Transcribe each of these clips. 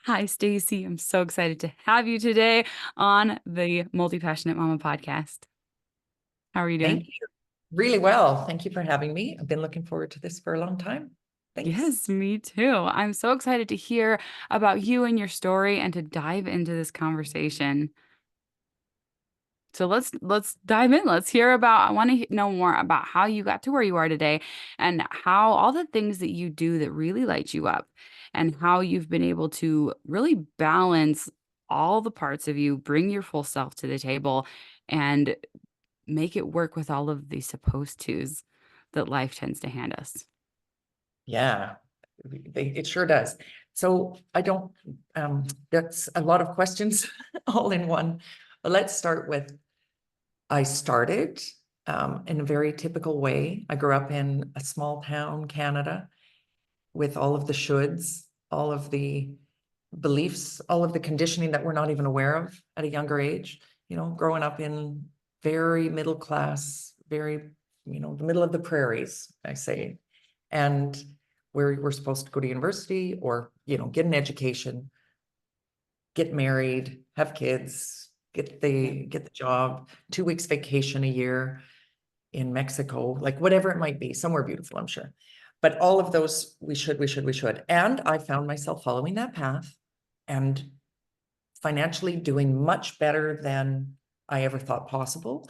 Hi, Stacy. I'm so excited to have you today on the Multi Passionate Mama podcast. How are you Thank doing? you. Really well. Thank you for having me. I've been looking forward to this for a long time. Thanks. Yes, me too. I'm so excited to hear about you and your story and to dive into this conversation. So let's dive in. Let's hear about I want to know more about how you got to where you are today and how all the things that you do that really light you up and how you've been able to really balance all the parts of you, bring your full self to the table and make it work with all of the supposed tos that life tends to hand us. Yeah, it sure does. So I don't, that's a lot of questions all in one. But let's start with, I started in a very typical way. I grew up in a small town, Canada, with all of the shoulds, all of the beliefs, all of the conditioning that we're not even aware of at a younger age, growing up in very middle class, very, the middle of the prairies, I say. And where we're supposed to go to university or, get an education, get married, have kids, get the job, 2 weeks vacation a year in Mexico, like whatever it might be, somewhere beautiful, I'm sure. But all of those, we should. And I found myself following that path and financially doing much better than I ever thought possible.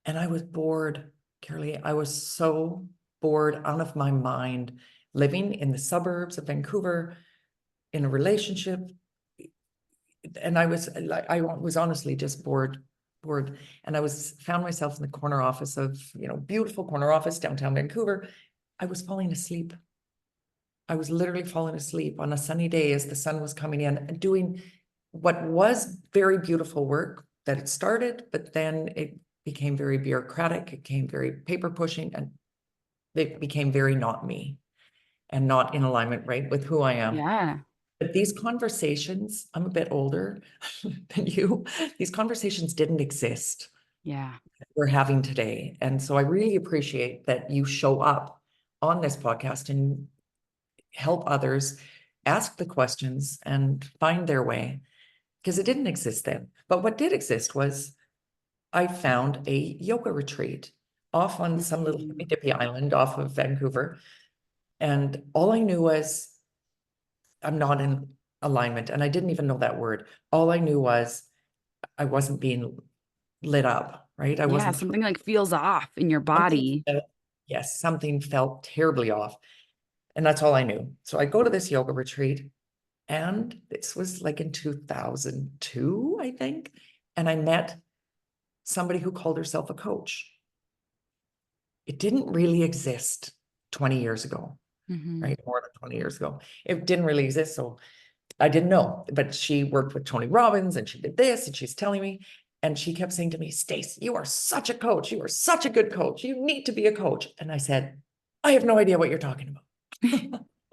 And I was bored, Carly. I was so bored out of my mind living in the suburbs of Vancouver in a relationship. And I was honestly just bored. And found myself in the corner office of, beautiful corner office, downtown Vancouver. I was falling asleep. I was literally falling asleep on a sunny day as the sun was coming in and doing what was very beautiful work that it started, but then it became very bureaucratic. It became very paper pushing and it became very not me and not in alignment, right, with who I am. Yeah. But these conversations, I'm a bit older than you, these conversations didn't exist Yeah. that we're having today. And so I really appreciate that you show up on this podcast and help others ask the questions and find their way because it didn't exist then. But what did exist was I found a yoga retreat off on some little Mhm. hippy island off of Vancouver. And all I knew was I'm not in alignment. And I didn't even know that word. All I knew was I wasn't being lit up, right? I Yeah, wasn't something like feels off in your something body. yes, something felt terribly off. And that's all I knew. So I go to this yoga retreat, and this was like in 2002, I think. And I met somebody who called herself a coach. It didn't really exist 20 years ago, Hmm. right? More than 20 years ago. It didn't really exist. So I didn't know, but she worked with Tony Robbins and she did this and she's telling me, and she kept saying to me, Stace, you are such a coach. You are such a good coach. You need to be a coach. And I said, I have no idea what you're talking about.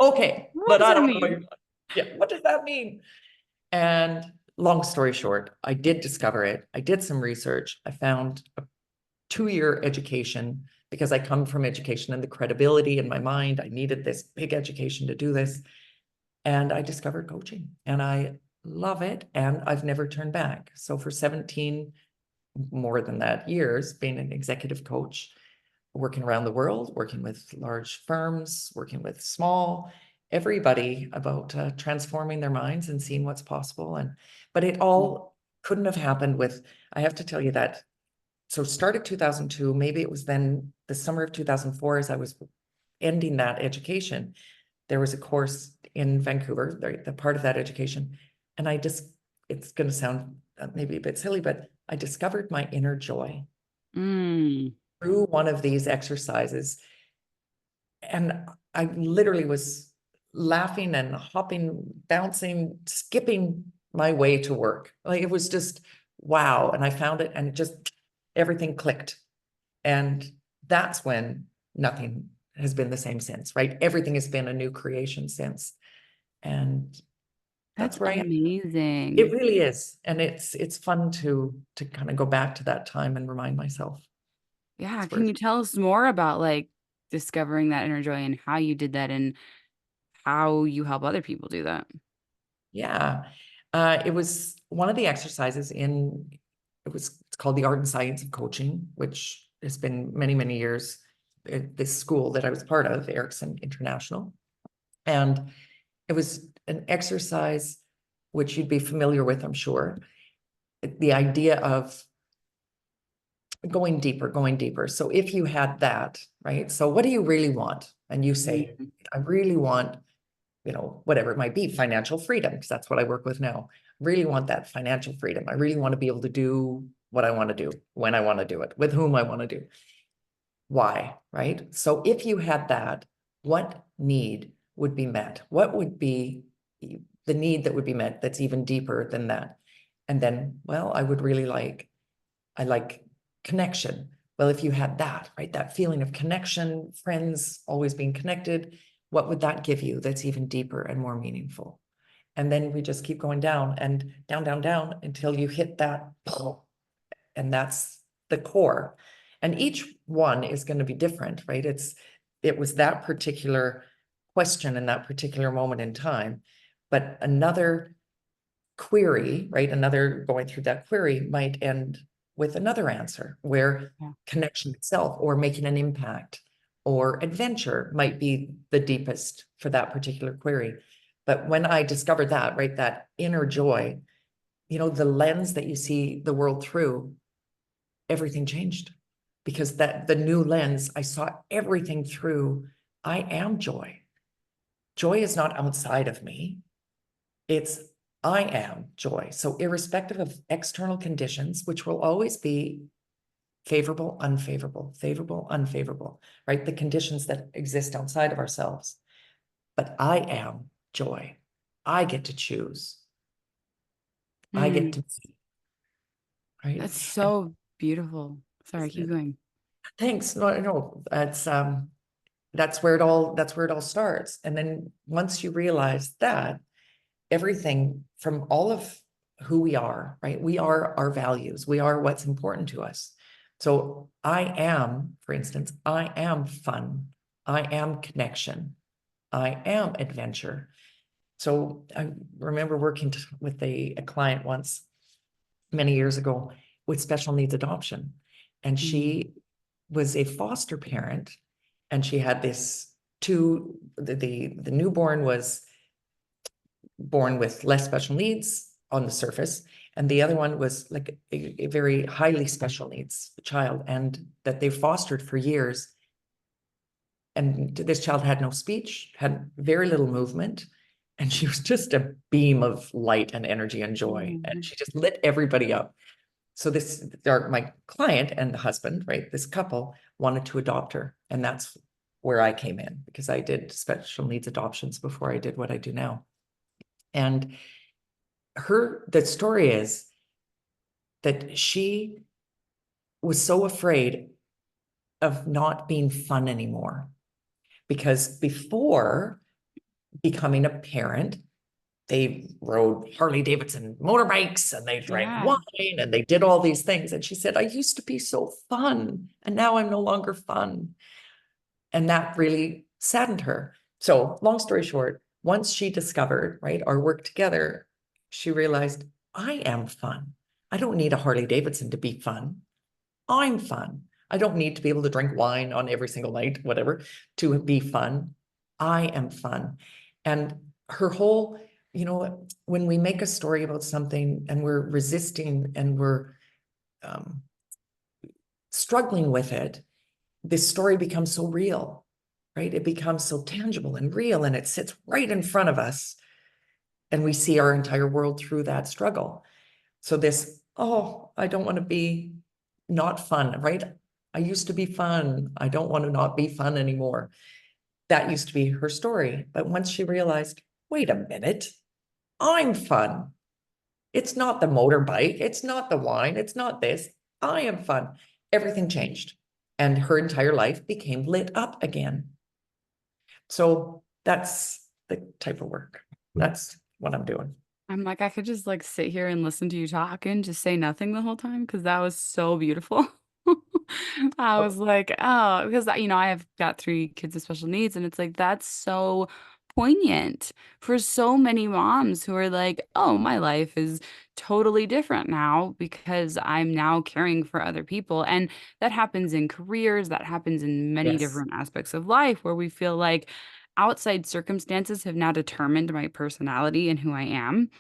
Okay, What but does I that don't know what mean? you're talking. Yeah, what does that mean? And long story short, I did discover it. I did some research. I found a 2-year education because I come from education and the credibility in my mind. I needed this big education to do this. And I discovered coaching and I love it. And I've never turned back. So for 17, more than that years, being an executive coach, working around the world, working with large firms, working with small, everybody about transforming their minds and seeing what's possible. But it all couldn't have happened with, I have to tell you that. So started 2002, maybe it was then the summer of 2004 as I was ending that education. There was a course in Vancouver, the part of that education. And it's going to sound maybe a bit silly, but I discovered my inner joy Mm. through one of these exercises. And I literally was laughing and hopping, bouncing, skipping my way to work. Like it was just wow. And I found it and it just everything clicked. And that's when nothing has been the same since, right? Everything has been a new creation since. And That's that's where I am. It amazing. really is. And it's fun to kind of go back to that time and remind myself. Yeah. That's where Can you tell us more about like discovering that inner joy and how you did that and how you help other people do that? Yeah. It was one of the exercises in, it's called the Art and Science of Coaching, which has been many, many years at this school that I was part of, Erickson International. And it was an exercise which you'd be familiar with, I'm sure. The idea of going deeper, going deeper. So if you had that, right? So what do you really want? And you say, Mm. I really want, whatever it might be, financial freedom, because that's what I work with now. Really want that financial freedom. I really want to be able to do what I want to do, when I want to do it, with whom I want to do. Why, right? So if you had that, what need would be met? What would be the need that would be met that's even deeper than that? And then, well, I like connection. Well, if you had that, right, that feeling of connection, friends, always being connected, what would that give you that's even deeper and more meaningful? And then we just keep going down and down, down, down until you hit that, and that's the core. And each one is going to be different, right? It was that particular question in that particular moment in time, but another query, right? Another going through that query might end with another answer where Yeah. connection itself or making an impact or adventure might be the deepest for that particular query. But when I discovered that, right, that inner joy, the lens that you see the world through, everything changed because that the new lens, I saw everything through. I am joy. Joy is not outside of me. It's I am joy. So irrespective of external conditions, which will always be favorable, unfavorable, right? The conditions that exist outside of ourselves. But I am joy. I get to choose. I get Mm. to, right? That's And so beautiful. Sorry, isn't keep it? going. Thanks. No, no, that's where it all starts. And then once you realize that, everything from all of who we are, right? We are our values. We are what's important to us. So I am, for instance, I am fun. I am connection. I am adventure. So I remember working with a client once many years ago with special needs adoption. And Mm. she was a foster parent and she had this two, the newborn was born with less special needs on the surface, and the other one was like a very highly special needs child, and that they fostered for years. And this child had no speech, had very little movement, and she was just a beam of light and energy and joy, and Mm. she just lit everybody up. So my client and the husband, right, this couple wanted to adopt her, and that's where I came in because I did special needs adoptions before I did what I do now. And the story is that she was so afraid of not being fun anymore because before becoming a parent, they rode Harley Davidson motorbikes and they drank Yeah. wine and they did all these things. And she said, I used to be so fun and now I'm no longer fun. And that really saddened her. So, long story short, once she discovered, right, our work together, she realized I am fun. I don't need a Harley Davidson to be fun. I'm fun. I don't need to be able to drink wine on every single night, whatever, to be fun. I am fun. And her whole, when we make a story about something and we're resisting and we're um, struggling with it, this story becomes so real, right? It becomes so tangible and real, and it sits right in front of us. And we see our entire world through that struggle. So oh, I don't want to be not fun, right? I used to be fun. I don't want to not be fun anymore. That used to be her story. But once she realized, wait a minute, I'm fun. It's not the motorbike. It's not the wine. It's not this. I am fun. Everything changed. And her entire life became lit up again. So that's the type of work. That's what I'm doing. I'm like, I could just like sit here and listen to you talk and just say nothing the whole time because that was so beautiful. I was like, oh, because I have got three kids with special needs, and it's like that's so poignant for so many moms who are like, oh, my life is totally different now because I'm now caring for other people. And that happens in careers, that happens in many Yes. different aspects of life where we feel like outside circumstances have now determined my personality and who I am.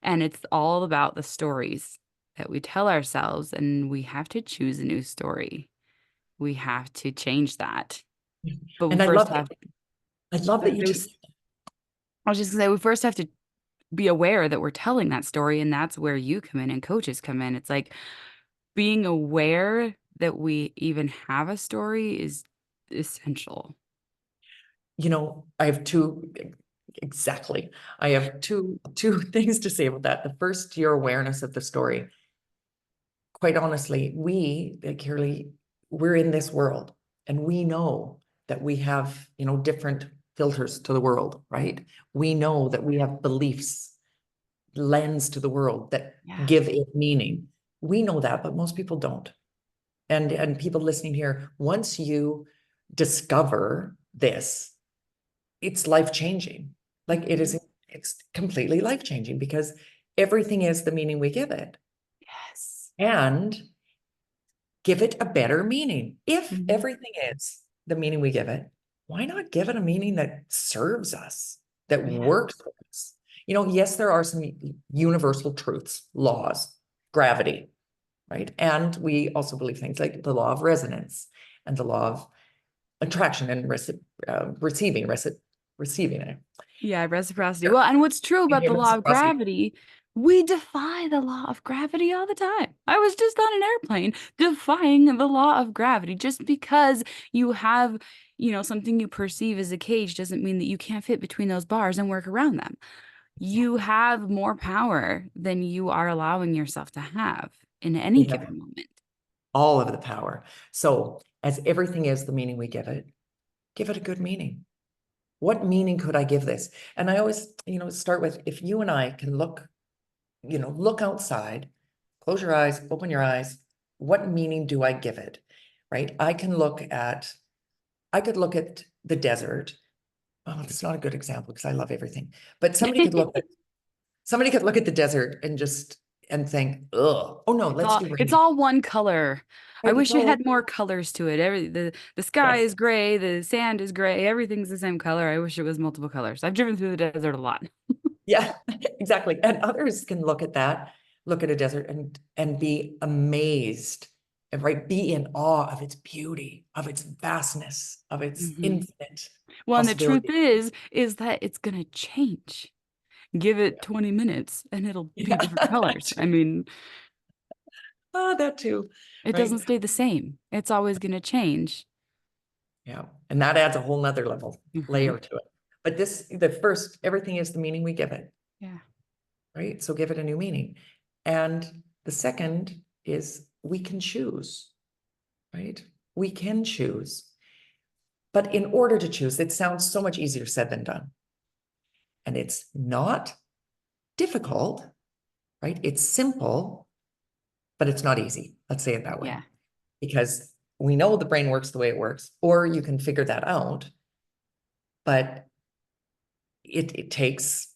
And it's all about the stories that we tell ourselves, and we have to choose a new story. We have to change that. But we And first have, I love that you just, I was just gonna say, we first have to be aware that we're telling that story, and that's where you come in and coaches come in. It's like being aware that we even have a story is essential. I have exactly. I have two things to say about that. The first, your awareness of the story. Quite honestly, like Kirley, we're in this world and we know that we have, different filters to the world, right? We know that we have beliefs, lens to the world that Yeah. give it meaning. We know that, but most people don't. And people listening here, once you discover this, it's life changing. Like Mhm. it's completely life changing because everything is the meaning we give it. Yes. And give it a better meaning. If Mhm. everything is the meaning we give it, why not give it a meaning that serves us, that Yeah. works for us? Yes, there are some universal truths, laws, gravity, right? And we also believe things like the law of resonance and the law of attraction and receiving it. Yeah, reciprocity. Well, and what's true about the law of Reciprocity. gravity, we defy the law of gravity all the time. I was just on an airplane defying the law of gravity. Just because you have, something you perceive as a cage doesn't mean that you can't fit between those bars and work around them. You Exactly. have more power than you are allowing yourself to have in any We have given moment. all of the power. So, as everything is the meaning we give it a good meaning. What meaning could I give this? And I always, start with if you and I can look outside, close your eyes, open your eyes. What meaning do I give it? Right? I could look at the desert. Oh, it's not a good example because I love everything. But somebody could look at the desert and think, oh no, let's do It's rain. all one color. I Right? It's wish it all had more colors to it. The sky yes. is gray, the sand is gray, everything's the same color. I wish it was multiple colors. I've driven through the desert a lot. Yeah, exactly. And others can look at that, look at a desert and be amazed and right, be in awe of its beauty, of its vastness, of its Hmm. infinite Well, and the truth possibility. is that it's gonna change. Give it 20 minutes and it'll be Yeah, different that colors. too. I mean, Oh, that too. it Right. doesn't stay the same. It's always gonna change. Yeah. And that adds a whole nother Hmm. layer to it. But the first, everything is the meaning we give it, Yeah. right? So give it a new meaning. And the second is we can choose, right? We can choose. But in order to choose, it sounds so much easier said than done. And it's not difficult, right? It's simple, but it's not easy. Let's say it that way. Yeah. Because we know the brain works the way it works, or you can figure that out, but it takes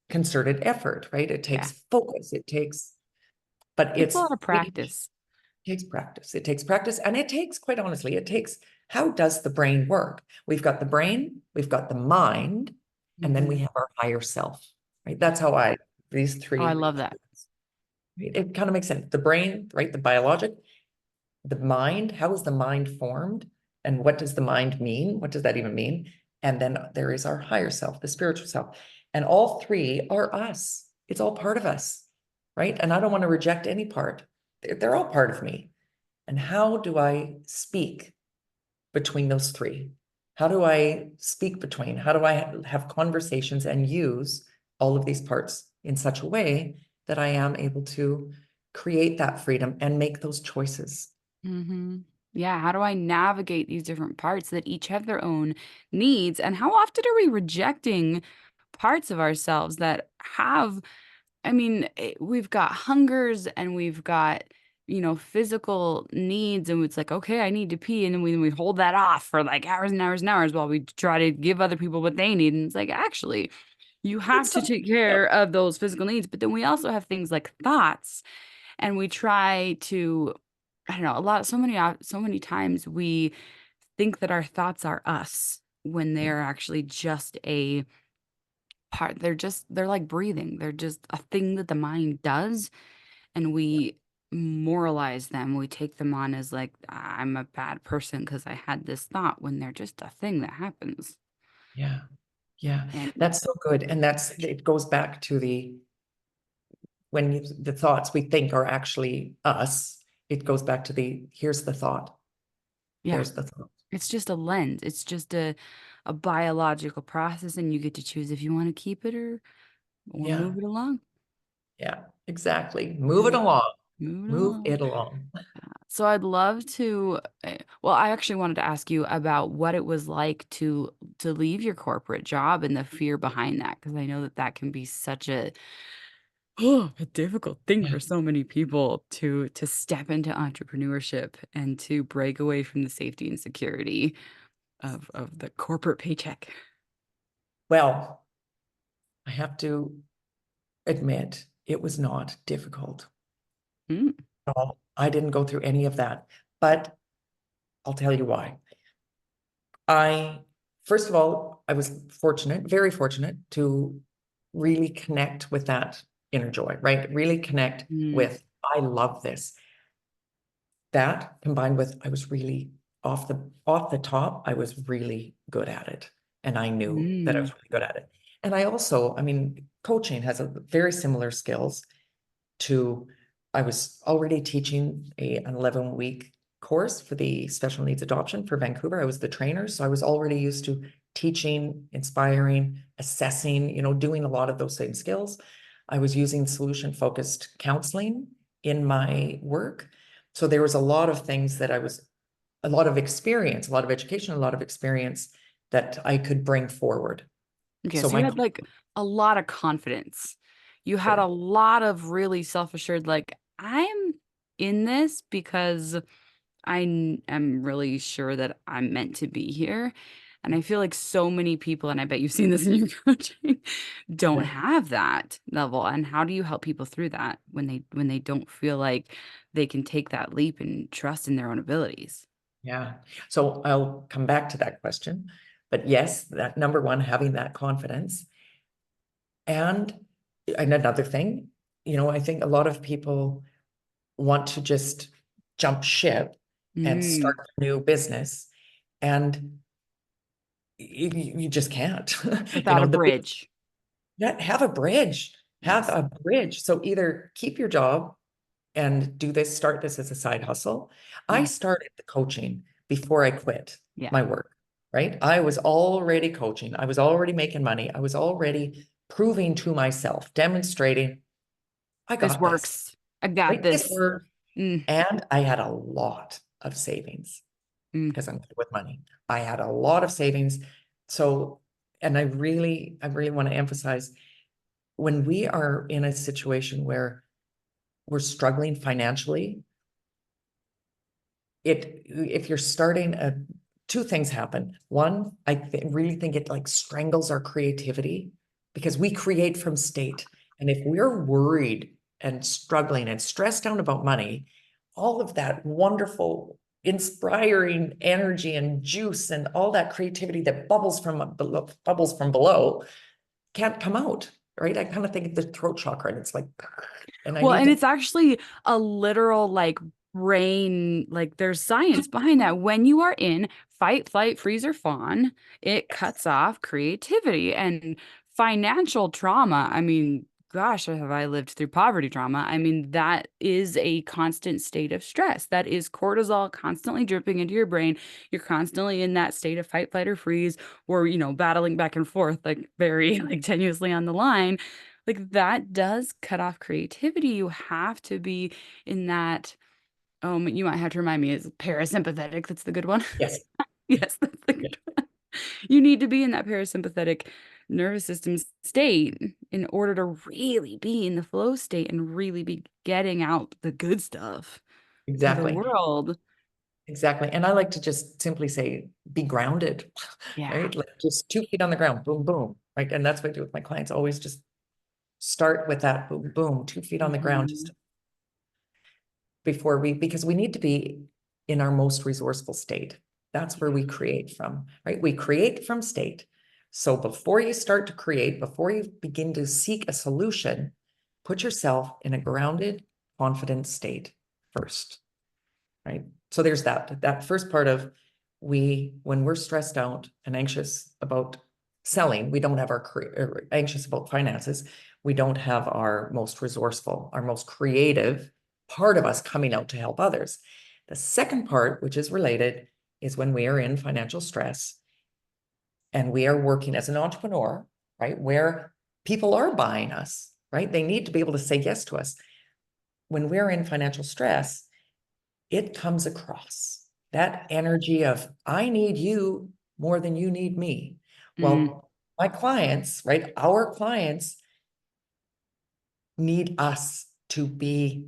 concerted effort, right? It Yeah. takes focus. But Takes a it's lot of it practice. takes practice. It takes practice, and it takes, quite honestly, how does the brain work? We've got the brain, we've got the mind, and then we Hmm. have our higher self, right? That's how these Oh, I three, love that. it kind of makes sense. The brain, right? The biologic, the mind, how is the mind formed? And what does the mind mean? What does that even mean? And then there is our higher self, the spiritual self. And all three are us. It's all part of us, right? And I don't want to reject any part. They're all part of me. And how do I speak between those three? How do I speak between? How do I have conversations and use all of these parts in such a way that I am able to create that freedom and make those choices? Hmm. Yeah, how do I navigate these different parts that each have their own needs? And how often are we rejecting parts of ourselves that have, I mean, we've got hungers and we've got physical needs, and it's like, okay, I need to pee, and then we hold that off for like hours and hours and hours while we try to give other people what they need. And it's like, actually, you have It's to so, take yeah, care of those physical needs, but then we also have things like thoughts, and we try to, I don't know, so many times we think that our thoughts are us when they're actually just a part. They're like breathing. They're just a thing that the mind does, and we moralize them. We take them on as like, I'm a bad person because I had this thought, when they're just a thing that happens. yeah, yeah. And That's so good. And it goes back to the thoughts we think are actually us, it goes back to here's the thought. yeah, There's the thought. it's just a lens. It's just a biological process, and you get to choose if you want to keep it or Yeah, move it along. yeah, exactly. Move it Move, along. move it Move along. it along. So I'd love to, well, I actually wanted to ask you about what it was like to leave your corporate job and the fear behind that, because I know that that can be such a difficult thing Yeah. for so many people to step into entrepreneurship and to break away from the safety and security of the corporate paycheck. Well, I have to admit, it was not difficult Mm, at all. I didn't go through any of that, but I'll tell you why. I, first of all, I was fortunate, very fortunate to really connect with that inner joy, right? Really connect mm, with, I love this. That combined with, I was really off the top, I was really good at it. And I knew that I was mm. really good at it. And I also, I mean, coaching has a very similar skills to, I was already teaching an 11-week course for the special needs adoption for Vancouver. I was the trainer. So I was already used to teaching, inspiring, assessing, doing a lot of those same skills. I was using solution focused counseling in my work. So there was a lot of things that a lot of experience, a lot of education, a lot of experience that I could bring forward. Okay, So so you my had like a lot of confidence. You had a lot of really self-assured, like, I'm in this because am really sure that I'm meant to be here. And I feel like so many people, and I bet you've seen this in your coaching, don't yeah. have that level. And how do you help people through that when they don't feel like they can take that leap and trust in their own abilities? Yeah. So I'll come back to that question. But yes, that number one, having that confidence. And, and another thing, I think a lot of people want to just jump ship and start Mm, a new business. And you just can't. without a The big, bridge. yeah, have a bridge. Have Yes. a bridge. So either keep your job and start this as a side hustle. I Mm, started the coaching before I quit yeah. my work, right? I was already coaching. I was already making money. I was already proving to myself, demonstrating I This got this, works. I got right? This this. worked. Mm, And I had a lot of savings mm. because I'm good with money. I had a lot of savings. So, and I really want to emphasize when we are in a situation where we're struggling financially, if you're starting two things happen. One, really think it like strangles our creativity because we create from state. And if we're worried and struggling and stressed out about money, all of that wonderful, inspiring energy and juice and all that creativity that bubbles from below can't come out, right? I kind of think of the throat chakra and it's like, and I Well, need and to, it's actually a literal like brain, like there's science behind that. When you are in fight, flight, freeze, or fawn, it cuts off creativity and financial trauma. I mean, gosh, have I lived through poverty trauma? I mean, that is a constant state of stress. That is cortisol constantly dripping into your brain. You're constantly in that state of fight, flight, or freeze, or, battling back and forth, like very like tenuously on the line. Like that does cut off creativity. You have to be in that. You might have to remind me, is parasympathetic. That's the good one. yes. Yes, that's the good one. You need to be in that parasympathetic nervous system state in order to really be in the flow state and really be getting out the good stuff. to the Exactly. world. Exactly. And I like to just simply say, be grounded, Yeah. right? Like just 2 feet on the ground, boom, boom, right? And that's what I do with my clients. Always just start with that, boom, boom, 2 feet on the ground, Hmm. just before because we need to be in our most resourceful state. That's where we create from, right? We create from state. So before you start to create, before you begin to seek a solution, put yourself in a grounded, confident state first, right? So there's that first part of when we're stressed out and anxious about selling, we don't have anxious about finances. We don't have our most resourceful, our most creative part of us coming out to help others. The second part, which is related, is when we are in financial stress and we are working as an entrepreneur, right? Where people are buying us, right? They need to be able to say yes to us. When we're in financial stress, it comes across that energy of, I need you more than you need me. Mm, Well, my clients, right? Our clients need us to be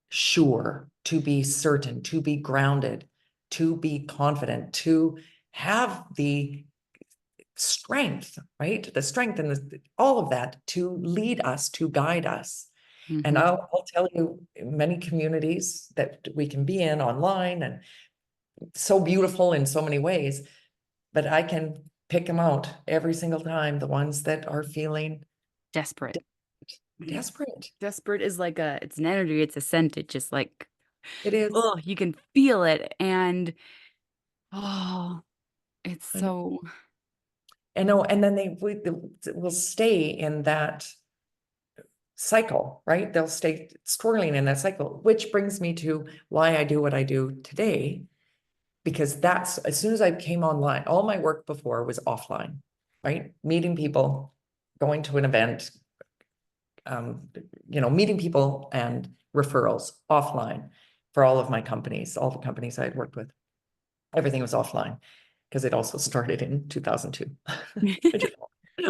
sure, to be certain, to be grounded, to be confident, to have the strength, right? The strength and all of that to lead us, to guide us. And hmm. I'll tell you, many communities that we can be in online and so beautiful in so many ways, but I can pick them out every single time, the ones that are feeling Desperate. desperate. Desperate is like it's an energy, it's a scent. It just like, It is. oh, you can feel it. And oh, it's And so, no, and then they will stay in that cycle, right? They'll stay swirling in that cycle, which brings me to why I do what I do today. Because that's as soon as I came online, all my work before was offline, right? Meeting people, going to an event, um, meeting people and referrals offline for all of my companies, all the companies I had worked with. Everything was offline because it also started in 2002,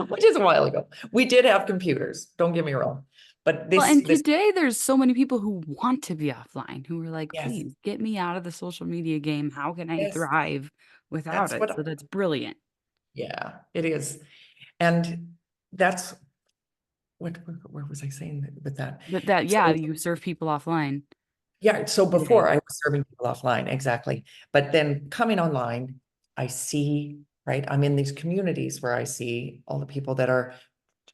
which is a while ago. We did have computers, don't get me wrong. But well, and this, today there's so many people who want to be offline, who are like, yes, please get me out of the social media game. How can I yes, thrive without that's it? what, So that's brilliant. yeah, it is. And that's where was I saying with that? But that, yeah, So you serve people offline yeah, so before today. I was serving people offline, exactly. But then coming online, I see, right? I'm in these communities where I see all the people that are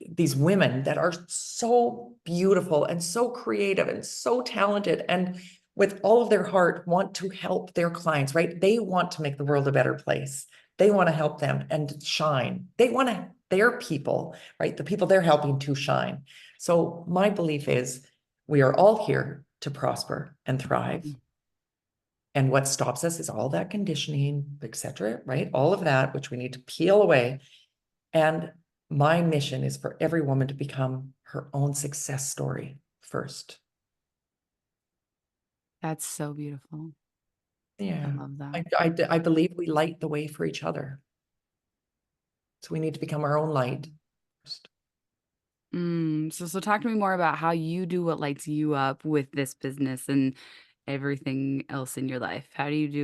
these women that are so beautiful and so creative and so talented and with all of their heart want to help their clients, right? They want to make the world a better place. They want to help them and shine. They want to, their people, right? The people they're helping to shine. So my belief is we are all here to prosper and thrive. And what stops us is all that conditioning, etc., right? All of that, which we need to peel away. And my mission is for every woman to become her own success story first. That's so beautiful. I Yeah. love that. I believe we light the way for each other. So we need to become our own light first. So talk to me more about how you do what lights you up with this business and everything else in your life. How do you be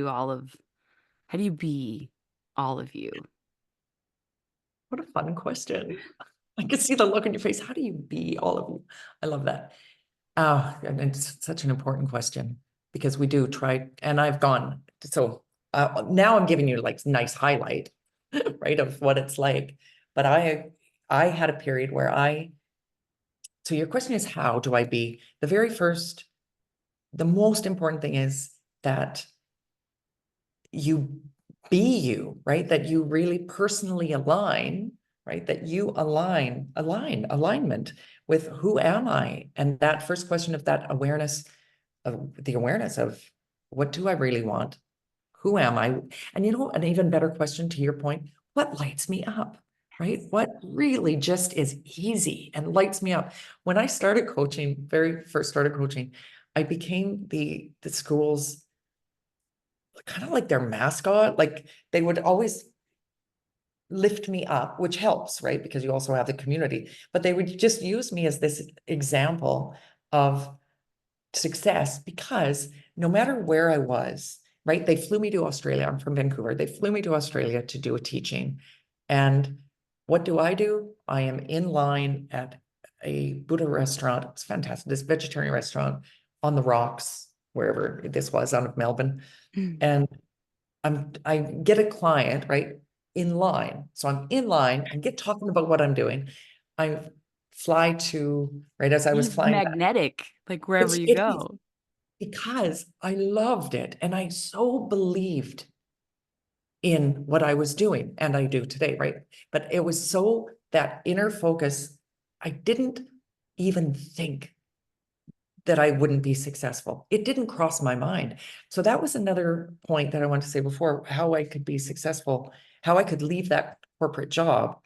all of you? What a fun question. I can see the look on your face. How do you be all of you? I love that. And it's such an important question because we do try, and I've gone, so now I'm giving you like nice highlight, right, of what it's like. But I had a period where so your question is, how do I be? The most important thing is that you be you, right? That you really personally align, right? That you alignment with who am I? And that first question of that awareness of the awareness of what do I really want? Who am I? And an even better question to your point, what lights me up? Right? What really just is easy and lights me up. When I started coaching, very first started coaching, I became the school's kind of like their mascot. Like they would always lift me up, which helps, right? Because you also have the community, but they would just use me as this example of success because no matter where I was, right? They flew me to Australia. I'm from Vancouver. They flew me to Australia to do a teaching. And what do? I am in line at a Buddha restaurant. It's fantastic. This vegetarian restaurant on the rocks, wherever this was out of Melbourne. Mm. And I get a client, right, in line. So I'm in line and get talking about what I'm doing. I fly to, right, as I You're was just flying back. magnetic, like wherever you It is go. because I loved it and I so believed in what I was doing, and I do today, right? But it was so that inner focus, I didn't even think that I wouldn't be successful. It didn't cross my mind. So that was another point that I wanted to say before, how I could be successful, how I could leave that corporate job.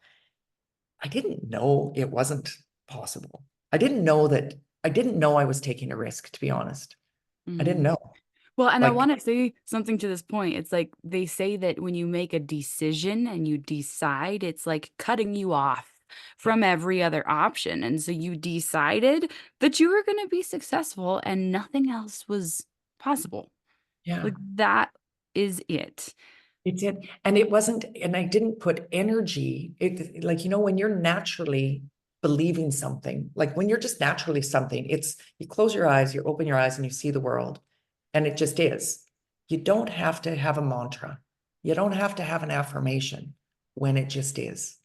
I didn't know it wasn't possible. I didn't know I was taking a risk, to be honest. I didn't Mhm. know. Well, and I Like, want to say something to this point. It's like they say that when you make a decision and you decide, it's like cutting you off from every other option. And so you decided that you were going to be successful and nothing else was possible. yeah. Like that is it. It did. And it wasn't, and I didn't put energy. It like, when you're naturally believing something, like when you're just naturally something, it's you close your eyes, you open your eyes and you see the world. And it just is. You don't have to have a mantra. You don't have to have an affirmation when it just is,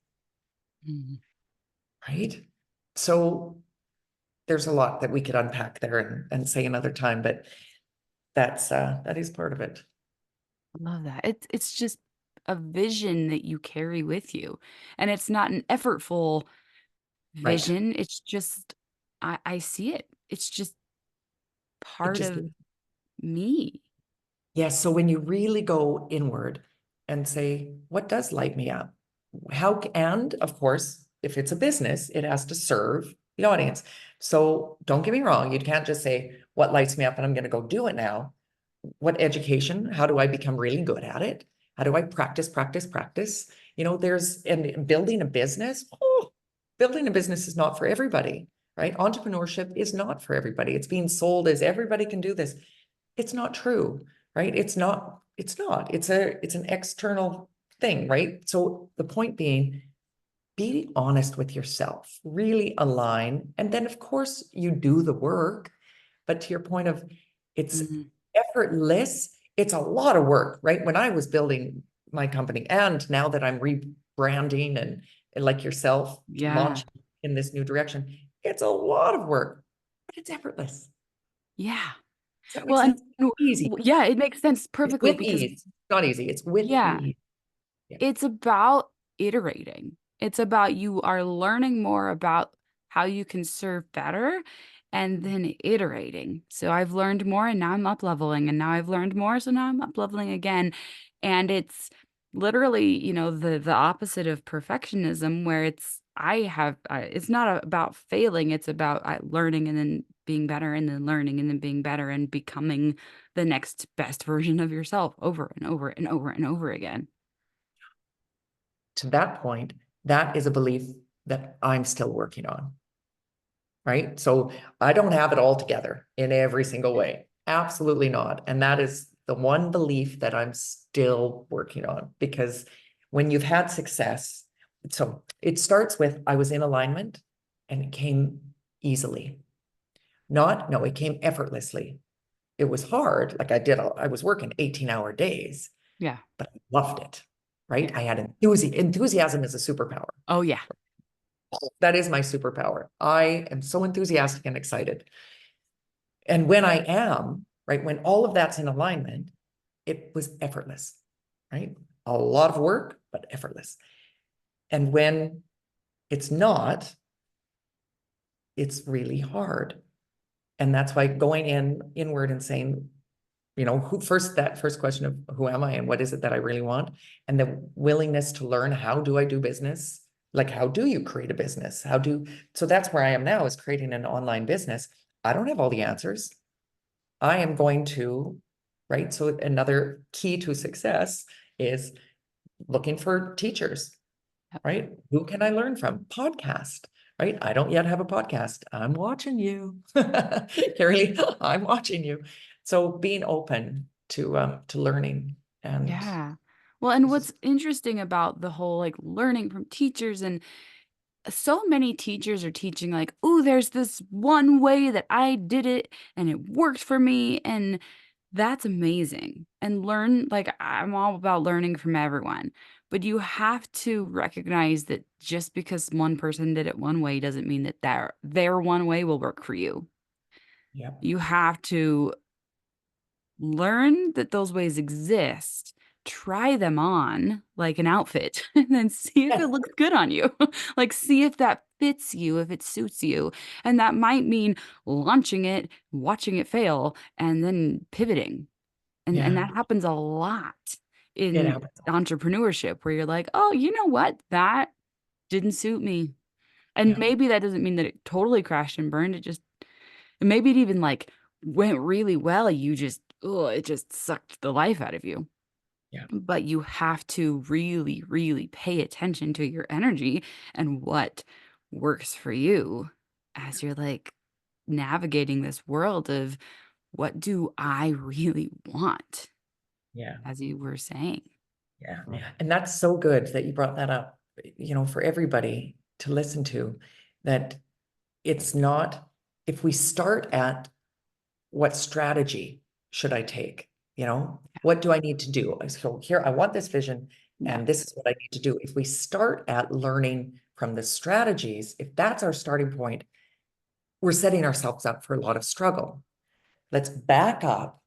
Mhm. right? So there's a lot that we could unpack there and say another time, but that is part of it. I love that. It's just a vision that you carry with you. And it's not an effortful Right. vision. It's just I see it. It's just It part just of is. me. Yes. So when you really go inward and say, what does light me up? And of course, if it's a business, it has to serve the audience. So don't get me wrong. You can't just say, what lights me up and I'm going to go do it now. What education? How do I become really good at it? How do I practice, practice, practice? And building a business. Oh, building a business is not for everybody, right? Entrepreneurship is not for everybody. It's being sold as everybody can do this. It's not true, right? It's not. It's an external thing, right? So the point being, be honest with yourself, really align. And then of course you do the work. But to your point of it's Mhm. effortless, it's a lot of work, right? When I was building my company and now that I'm rebranding and like yourself Yeah. launching in this new direction, it's a lot of work, but it's effortless. Yeah. Does that make Well, and sense? Easy. yeah, it makes sense It's perfectly with because ease. It's not easy. It's with yeah, ease. Yeah. it's about iterating. It's about you are learning more about how you can serve better and then iterating. So I've learned more and now I'm up leveling and now I've learned more so now I'm up leveling again. And it's literally, the opposite of perfectionism where it's not about failing, it's about learning and then being better and then learning and then being better and becoming the next best version of yourself over and over and over and over again. To that point, that is a belief that I'm still working on, right? So I don't have it all together in every single way. Absolutely not. And that is the one belief that I'm still working on because when you've had success, so it starts with I was in alignment and it came easily. Not, no, it came effortlessly. It was hard. Like I was working 18-hour days, Yeah. but I loved it, right? Yeah. I had enthusiasm. Enthusiasm is a superpower. Oh, yeah. That is my superpower. I am so enthusiastic and excited. And when I am, right, when all of that's in alignment, it was effortless, right? A lot of work, but effortless. And when it's not, it's really hard. And that's why going inward and saying, that first question of who am I and what is it that I really want? And the willingness to learn, how do I do business? Like, how do you create a business? So that's where I am now is creating an online business. I don't have all the answers. I am going to, right? So another key to success is looking for teachers, Yep. right? Who can I learn from? Podcast, right? I don't yet have a podcast. I'm watching you. Carrie, I'm watching you. So being open to learning and Yeah. Well, and what's interesting about the whole like learning from teachers, and so many teachers are teaching like, oh, there's this one way that I did it and it worked for me. And that's amazing. And learn, like, I'm all about learning from everyone. But you have to recognize that just because one person did it one way doesn't mean that their one way will work for you. yeah, You have to learn that those ways exist, try them on like an outfit, and then see if yeah, it looks good on you. Like, see if that fits you, if it suits you. And that might mean launching it, watching it fail, and then pivoting. And yeah. that happens a lot It in happens. entrepreneurship where you're like, oh, you know what? That didn't suit me. And Yeah, maybe that doesn't mean that it totally crashed and burned. And maybe it even like went really well. You just, oh, it just sucked the life out of you. yeah, But you have to really, really pay attention to your energy and what works for you as you're like navigating this world of what do I really want, yeah, as you were saying. yeah. And that's so good that you brought that up, for everybody to listen to, that it's not, if we start at what strategy should I take? What do I need to do? So here, I want this vision, Yeah. and this is what I need to do. If we start at learning from the strategies, if that's our starting point, we're setting ourselves up for a lot of struggle. Let's back up.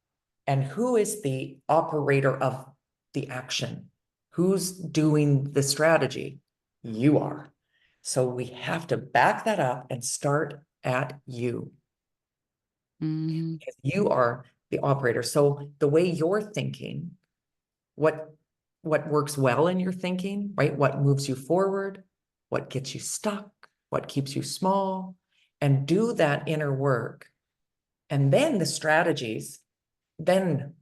And who is the operator of the action? Who's doing the strategy? You are. So we have to back that up and start at you. Hmm. Because you are the operator. So the way you're thinking, what what works well in your thinking, right? What moves you forward, what gets you stuck, what keeps you small, and do that inner work. And then the strategies, then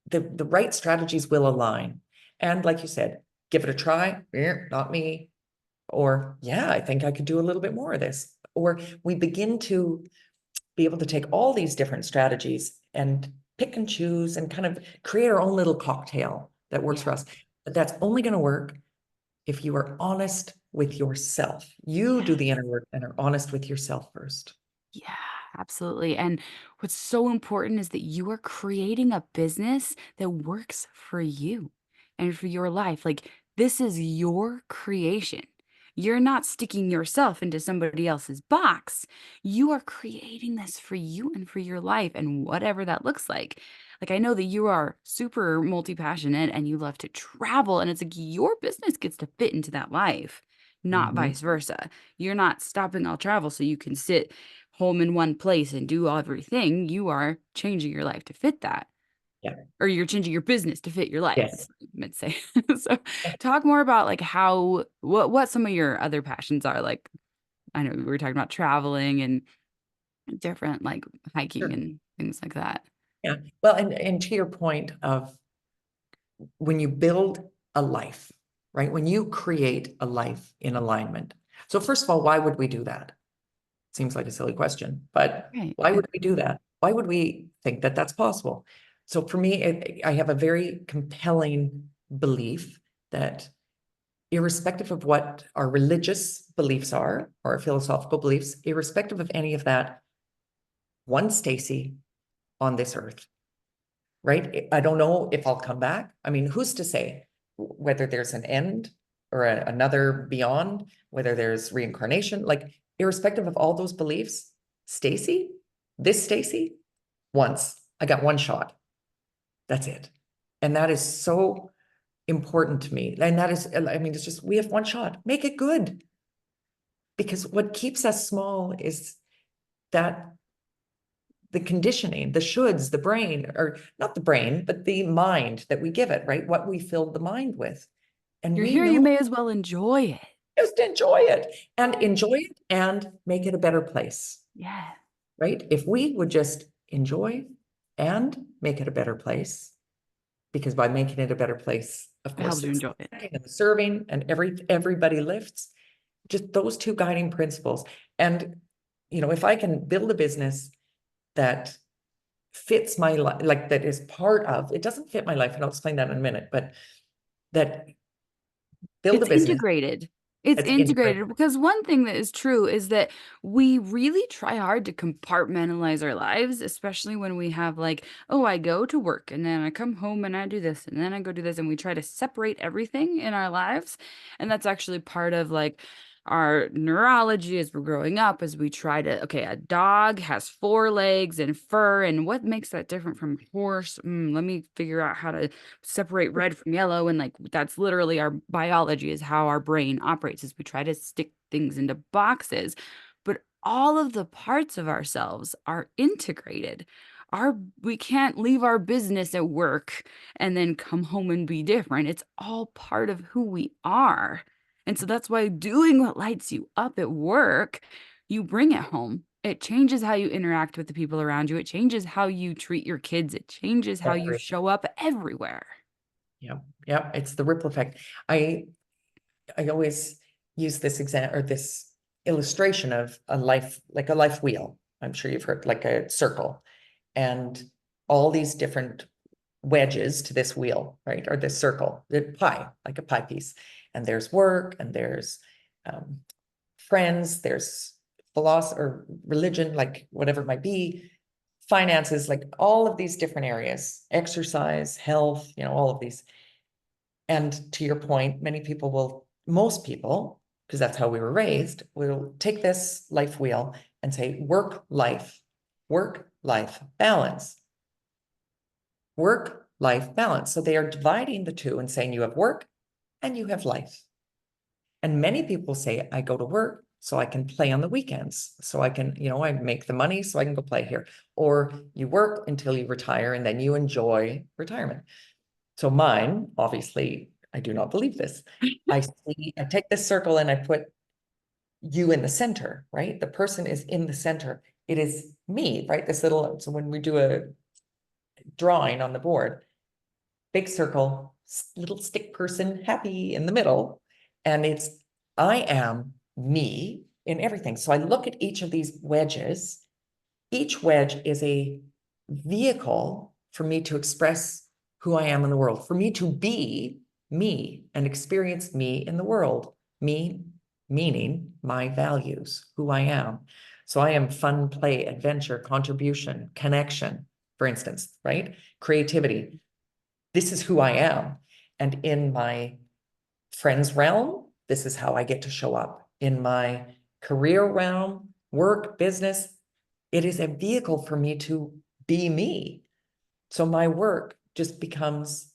the right strategies will align. And like you said, give it a try. Not me. Or yeah, I think I could do a little bit more of this. Or we begin to be able to take all these different strategies and pick and choose and kind of create our own little cocktail that works Yeah. for us. But that's only going to work if you are honest with yourself. You Yeah. do the inner work and are honest with yourself first. Yeah, absolutely. And what's so important is that you are creating a business that works for you and for your life. Like, this is your creation. You're not sticking yourself into somebody else's box. You are creating this for you and for your life and whatever that looks like. Like, I know that you are super multi-passionate and you love to travel, and it's like your business gets to fit into that life, not Mhm. vice versa. You're not stopping all travel so you can sit home in one place and do everything. You are changing your life to fit that, Yeah. or you're changing your business to fit your life. Yes. That's what I meant to say. So talk more about like how what some of your other passions are. Like, I know we were talking about traveling and different like hiking Sure. and things like that. Yeah. Well, and to your point of when you build a life, right? When you create a life in alignment. So first of all, why would we do that? Seems like a silly question, but Right. why would we do that? Why would we think that that's possible? So for me, I have a very compelling belief that irrespective of what our religious beliefs are, or our philosophical beliefs, irrespective of any of that, one Stacy on this earth, right? I don't know if I'll come back. I mean, who's to say whether there's an end or another beyond, whether there's reincarnation, like irrespective of all those beliefs, Stacy, this Stacy, once I got one shot. That's it. And that is so important to me. And that is, I mean, it's just, we have one shot, make it good. Because what keeps us small is that the conditioning, the shoulds, the brain, or not the brain, but the mind that we give it, right? What we fill the mind with. And You're we here, you know may as well enjoy it. just enjoy it and make it a better place, Yeah. right? If we would just enjoy and make it a better place, because by making it a better place, of It course, helps you it's enjoy it. and the serving and everybody lifts. just those two guiding principles. And, if I can build a business that fits my life, like that is part of, it doesn't fit my life, and I'll explain that in a minute, but that build a It's business integrated. It's that's integrated. integrated because one thing that is true is that we really try hard to compartmentalize our lives, especially when we have like, oh, I go to work and then I come home and I do this and then I go do this, and we try to separate everything in our lives. And that's actually part of like our neurology as we're growing up, as we try to, okay, a dog has four legs and fur, and what makes that different from a horse? Let me figure out how to separate red from yellow. And like that's literally our biology, is how our brain operates, is we try to stick things into boxes. But all of the parts of ourselves are integrated. We can't leave our business at work and then come home and be different. It's all part of who we are. And so that's why doing what lights you up at work, you bring it home. It changes how you interact with the people around you. It changes how you treat your kids. It changes how you Everything. show up everywhere. Yeah. Yeah. It's the ripple effect. I always use this example, or this illustration of a life, like a life wheel. I'm sure you've heard, like a circle, and all these different wedges to this wheel, right? Or this circle, the pie, like a pie piece. And there's work, and there's um, friends, there's philosophy or religion, like whatever it might be, finances, like all of these different areas, exercise, health, all of these. And to your point, most people, because that's how we were raised, will take this life wheel and say work, life, balance, work, life, balance. So they are dividing the two and saying you have work and you have life. And many people say, I go to work so I can play on the weekends. So I can, I make the money so I can go play here. Or you work until you retire and then you enjoy retirement. So mine, obviously, I do not believe this. I take this circle and I put you in the center, right? The person is in the center. It is me, right? So when we do a drawing on the board, big circle, little stick person, happy in the middle. And I am me in everything. So I look at each of these wedges. Each wedge is a vehicle for me to express who I am in the world, for me to be me and experience me in the world. Me, meaning my values, who I am. So I am fun, play, adventure, contribution, connection, for instance, right? Creativity. This is who I am. And in my friends realm, this is how I get to show up. In my career realm, work, business, it is a vehicle for me to be me. So my work just becomes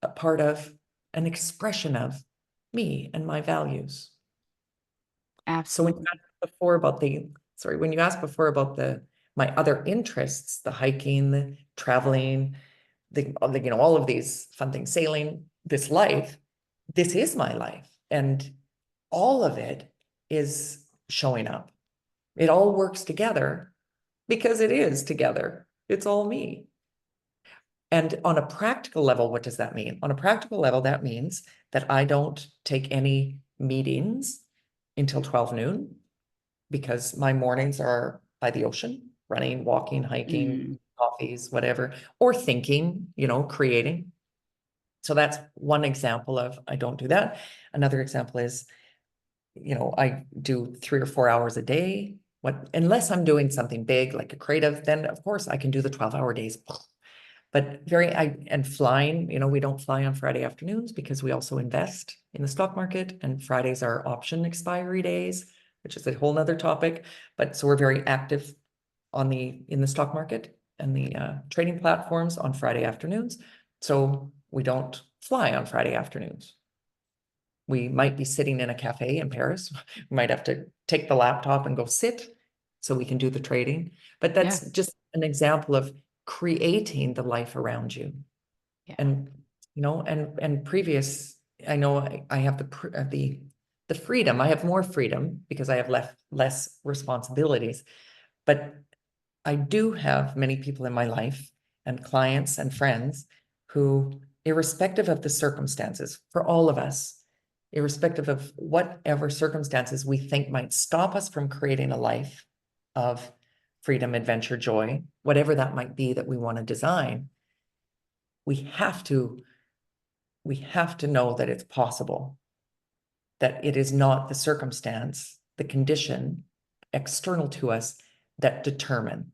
a part of, an expression of me and my values. So Absolutely. when you asked before about my other interests, the hiking, the traveling, all of these fun things, sailing, this is my life. And all of it is showing up. It all works together because it is together. It's all me. And on a practical level, what does that mean? On a practical level, that means that I don't take any meetings until 12 noon, because my mornings are by the ocean, running, walking, hiking, Mm. coffees, whatever, or thinking, creating. So that's one example of I don't do that. Another example is, I do 3 or 4 hours a day. Unless I'm doing something big like a creative, then of course I can do the 12-hour days. But and flying, we don't fly on Friday afternoons because we also invest in the stock market, and Fridays are option expiry days, which is a whole nother topic. But so we're very active in the stock market and the trading platforms on Friday afternoons. So we don't fly on Friday afternoons. We might be sitting in a cafe in Paris. We might have to take the laptop and go sit so we can do the trading. But Yeah. that's just an example of creating the life around you. Yeah. And and previous, I know I have the freedom. I have more freedom because I have less responsibilities. But I do have many people in my life and clients and friends who, irrespective of the circumstances, for all of us, irrespective of whatever circumstances we think might stop us from creating a life of freedom, adventure, joy, whatever that might be that we want to design, we have to know that it's possible, that it is not the circumstance, the condition external to us that determine.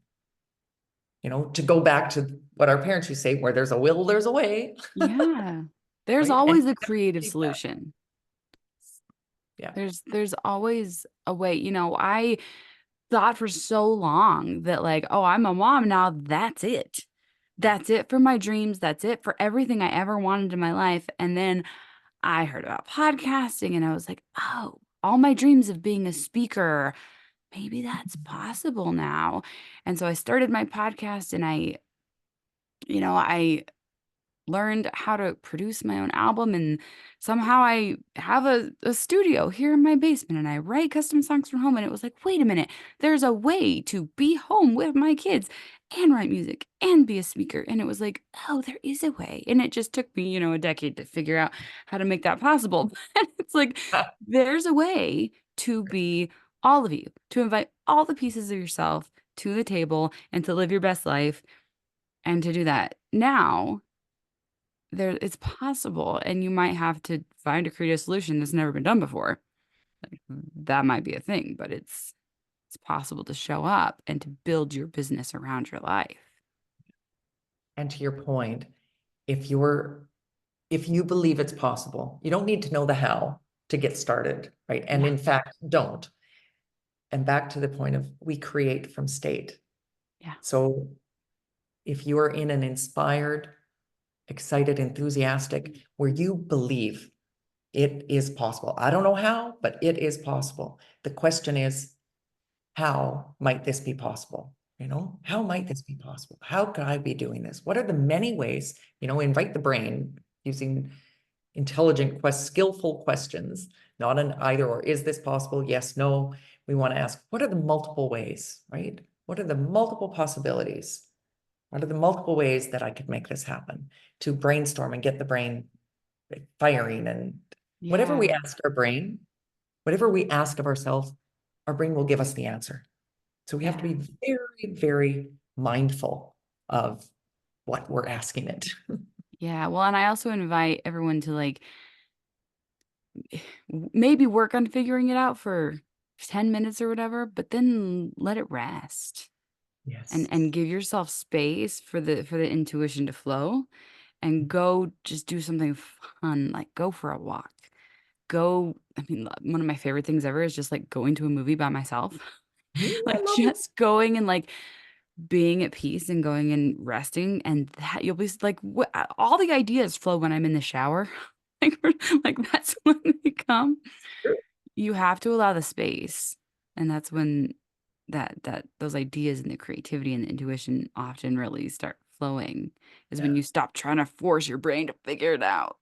To go back to what our parents used to say, where there's a will, there's a way, Yeah. There's right? And always a creative that. solution. Yeah. There's always a way. I thought for so long that like, oh, I'm a mom now, that's it. That's it for my dreams. That's it for everything I ever wanted in my life. And then I heard about podcasting and I was like, oh, all my dreams of being a speaker, maybe that's possible now. And so I started my podcast and I learned how to produce my own album, and somehow I have a studio here in my basement and I write custom songs from home. And it was like, wait a minute, there's a way to be home with my kids and write music and be a speaker. And it was like, oh, there is a way. And it just took me, a decade to figure out how to make that possible. And it's like, there's a way to be all of you, to invite all the pieces of yourself to the table and to live your best life. And to do that now, it's possible, and you might have to find a creative solution that's never been done before. Like, that might be a thing, but it's possible to show up and to build your business around your life. And to your point, if you believe it's possible, you don't need to know the how to get started, right? And Yeah. in fact, don't. And back to the point of we create from state. Yeah. So if you are in an inspired, excited, enthusiastic, where you believe it is possible. I don't know how, but it is possible. The question is, how might this be possible? How might this be possible? How could I be doing this? What are the many ways, invite the brain using intelligent, skillful questions, not an either or. Is this possible? Yes, no. We want to ask, what are the multiple ways, right? What are the multiple possibilities? What are the multiple ways that I could make this happen? To brainstorm and get the brain firing. And whatever we Yeah. ask our brain, whatever we ask of ourselves, our brain will give us the answer. So we have to Yeah. be very, very mindful of what we're asking it. Yeah. Well, and I also invite everyone to like maybe work on figuring it out for 10 minutes or whatever, but then let it rest and Yes. give yourself space for the intuition to flow, and go just do something fun, like go for a walk. I mean, one of my favorite things ever is just like going to a movie by myself. I Like love it. just going and like being at peace and going and resting, and that you'll be like all the ideas flow when I'm in the shower. Like, like that's when they come. You have to allow the space, and that's when that those ideas and the creativity and the intuition often really start flowing, is when Yeah, you stop trying to force your brain to figure it out.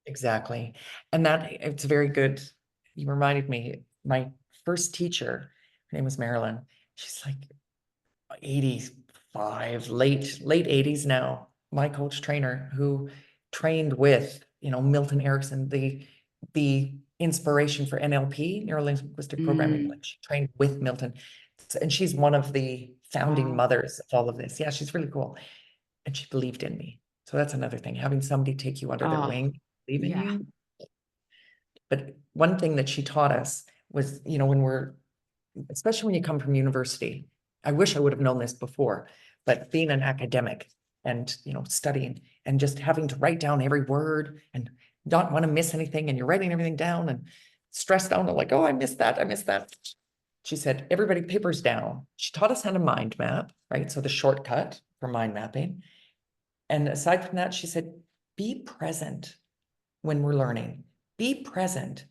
exactly. And that it's very good. You reminded me, my first teacher, her name was Marilyn. She's like 85, late 80s now. My coach trainer who trained with, Milton Erickson, the inspiration for NLP, neuro linguistic programming. Mm, Like she trained with Milton. And she's one of the founding wow. mothers of all of this. Yeah, she's really cool. And she believed in me. So that's another thing, having somebody take you under their Oh, wing, believe in yeah. you. But one thing that she taught us was, when especially when you come from university, I wish I would have known this before, but being an academic and, studying and just having to write down every word and not want to miss anything. And you're writing everything down and stressed out, like, oh, I missed that. I missed that. She said, everybody papers down. She taught us how to mind map, right? So the shortcut for mind mapping. And aside from that, she said, be present when we're learning. Be present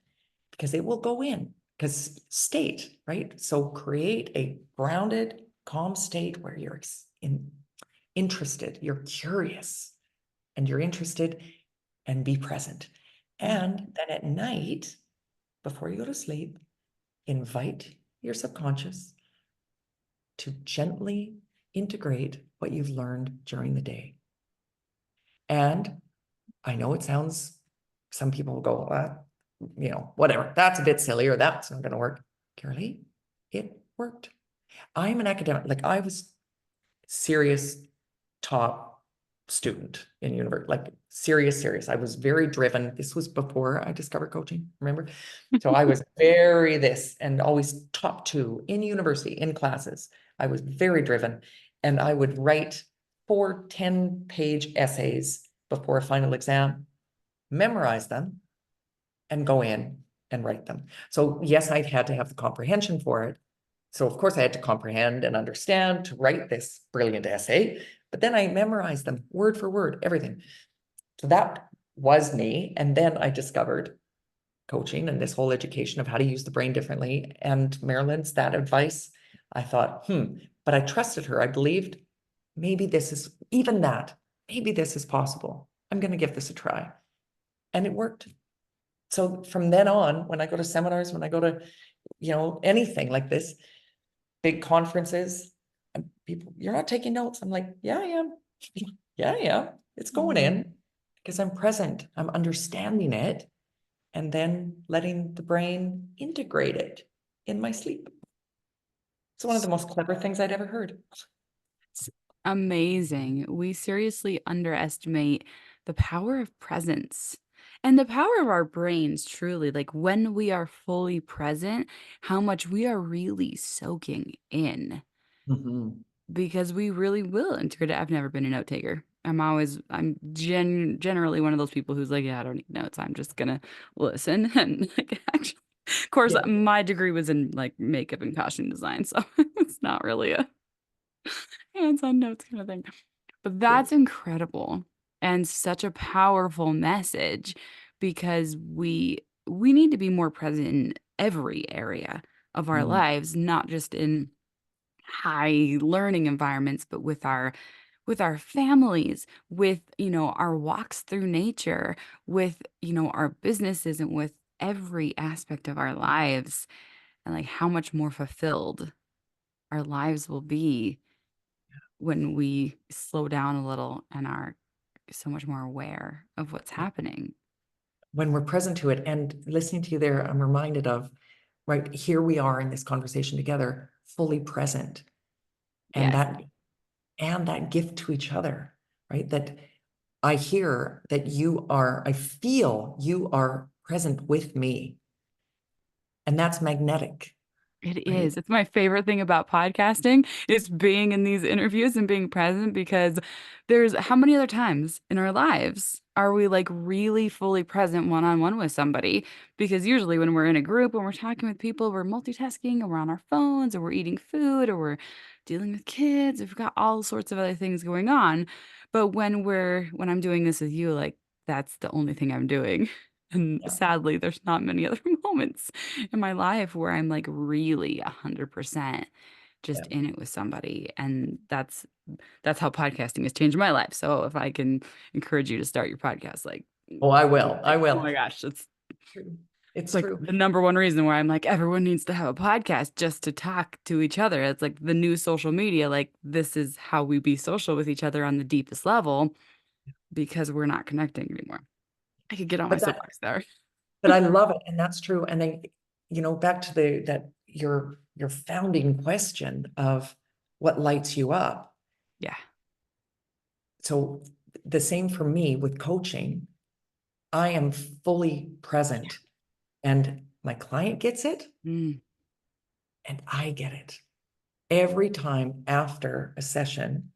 because it will go in. Because state, right? So create a grounded, calm state where you're interested, you're curious, and you're interested, and be present. And then at night, before you go to sleep, invite your subconscious to gently integrate what you've learned during the day. And I know it sounds, some people will go, whatever. That's a bit silly or that's not going to work. Carly, it worked. I'm an academic. Like I was serious top student in university, like serious. I was very driven. This was before I discovered coaching, remember? So I was very this and always top two in university, in classes. I was very driven. And I would write 4 10-page essays before a final exam, memorize them, and go in and write them. So yes, I had to have the comprehension for it. So of course I had to comprehend and understand to write this brilliant essay, but then I memorized them word for word, everything. So that was me. And then I discovered coaching and this whole education of how to use the brain differently. And Marilyn's that advice, I thought, but I trusted her. I believed maybe this is even that, maybe this is possible. I'm going to give this a try. And it worked. So from then on, when I go to seminars, when I go to, anything like this, big conferences, and people, you're not taking notes. I'm like, yeah, I am. Yeah, I am. It's going Mm. in because I'm present. I'm understanding it and then letting the brain integrate it in my sleep. It's one of the most clever things I'd ever heard. It's amazing. We seriously underestimate the power of presence and the power of our brains, truly. Like when we are fully present, how much we are really soaking in Mhm. because we really will integrate it. I've never been a note taker. I'm generally one of those people who's like, yeah, I don't need notes. I'm just gonna listen. And like, actually, of course, Yeah. my degree was in like makeup and costume design, so it's not really a hands-on notes kind of thing. But Good. that's incredible and such a powerful message because we need to be more present in every area of our Mm. lives, not just in high learning environments, but with our families, with, our walks through nature, with, our businesses and with every aspect of our lives and like how much more fulfilled our lives will be when we slow down a little and are so much more aware of what's happening. When we're present to it and listening to you there, I'm reminded of, right, here we are in this conversation together, fully present. And Yes, that gift to each other, right? That I hear that I feel you are present with me. And that's magnetic, it right? is. It's my favorite thing about podcasting is being in these interviews and being present because there's how many other times in our lives are we like really fully present one-on-one with somebody? Because usually when we're in a group and we're talking with people, we're multitasking and we're on our phones or we're eating food or we're dealing with kids. We've got all sorts of other things going on. But when I'm doing this with you, like that's the only thing I'm doing. And Yeah. sadly, there's not many other moments in my life where I'm like really 100% just Yeah. in it with somebody. And that's how podcasting has changed my life. So if I can encourage you to start your podcast, Oh, I will. I oh will. my gosh, it's True. It's like true. the number one reason where I'm like, everyone needs to have a podcast just to talk to each other. It's like the new social media. Like, this is how we be social with each other on the deepest level because we're not connecting anymore. I could get on my But that, soapbox there. but I love it. And that's true. And then, back to your founding question of what lights you up. Yeah. So the same for me with coaching. I am fully present and my client gets it Mm, and I get it every time after a session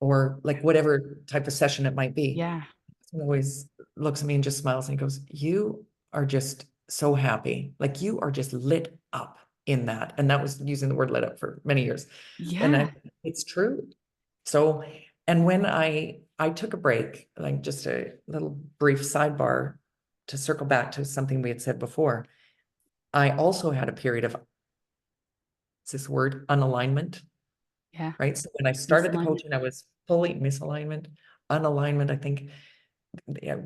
or like whatever type of session it might be. yeah. He always looks at me and just smiles and he goes, you are just so happy. Like you are just lit up in that. And that was using the word lit up for many years. And Yeah. it's true. So, and when I took a break, like just a little brief sidebar to circle back to something we had said before, I also had a period of this word unalignment, Yeah. right? So when I started the Misalignment. coaching, I was fully misalignment, unalignment, I think, yeah,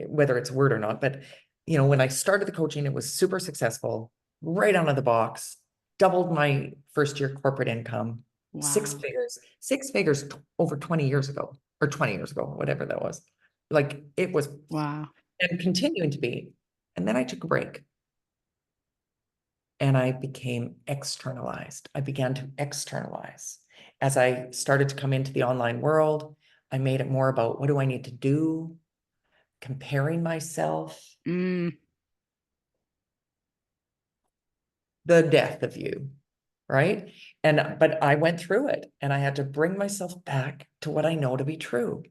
whether it's a word or not, but when I started the coaching, it was super successful, right out of the box, doubled my first year corporate income, Wow. six figures over 20 years ago, or 20 years ago, whatever that was. Like it was, Wow. and continuing to be. And then I took a break and I became externalized. I began to externalize. As I started to come into the online world, I made it more about what do I need to do, comparing myself, Mm, the death of you, right? But I went through it and I had to bring myself back to what I know to be true.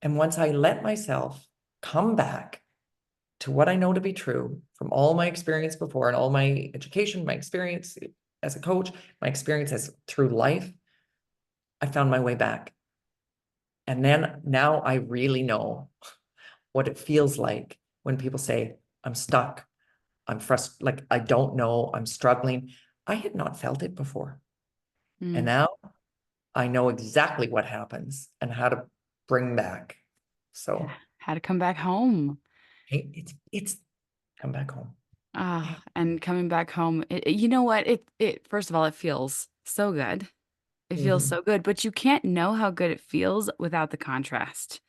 And once I let myself come back to what I know to be true from all my experience before and all my education, my experience as a coach, my experience as through life, I found my way back. And then now I really know what it feels like when people say, I'm stuck, I'm frustrated, like I don't know, I'm struggling. I had not felt it before. And mm. now I know exactly what happens and how to bring back. Yeah. So Had to come back home. hey, it's come back home. Yeah. Ah, and coming back home, you know what? It first of all, it feels so good. It feels Mhm. so good, but you can't know how good it feels without the contrast.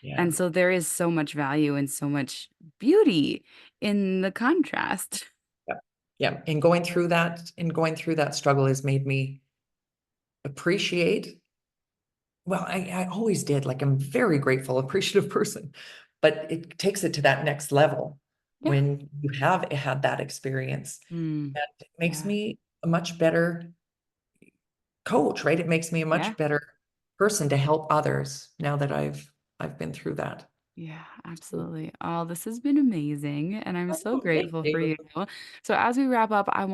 Yeah. And so there is so much value and so much beauty in the contrast. Yeah. Yeah. And going through that struggle has made me appreciate. Well, I always did. Like I'm a very grateful, appreciative person, but it takes it to that next level Yeah. when you have had that experience. Mm, And it makes yeah. me a much better coach, right? It makes me a Yeah. much better person to help others now that I've been through that. Yeah, absolutely. Oh, this has been amazing, and I'm so Oh, thank grateful for you. you. So as we wrap up, I'm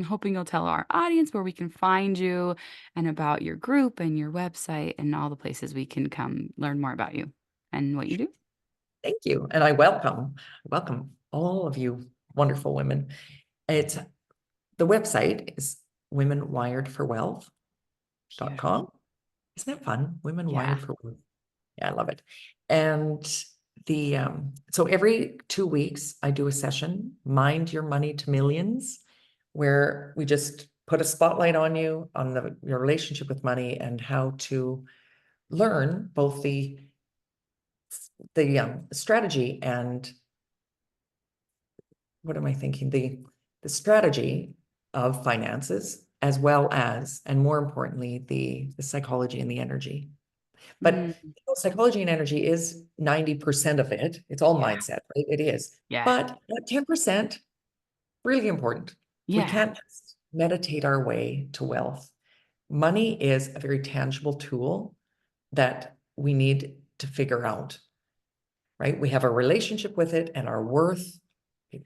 hoping you'll tell our audience where we can find you and about your group and your website and all the places we can come learn more about you and what you do. Thank you. And I welcome all of you wonderful women. It's the website is Beautiful. womenwiredforwealth.com. Isn't that fun? Women Yeah. Wired for Wealth. Yeah, I love it. And the so every 2 weeks I do a session, Mind Your Money to Millions, where we just put a spotlight on you, on your relationship with money and how to learn both the strategy and what am I thinking? The strategy of finances, as well as, and more importantly, the psychology and the energy. But Mm, psychology and energy is 90% of it. It's all yeah. mindset, right? It is. Yeah. But that 10%, really important. We Yeah. can't just meditate our way to wealth. Money is a very tangible tool that we need to figure out, right? We have a relationship with it and our worth.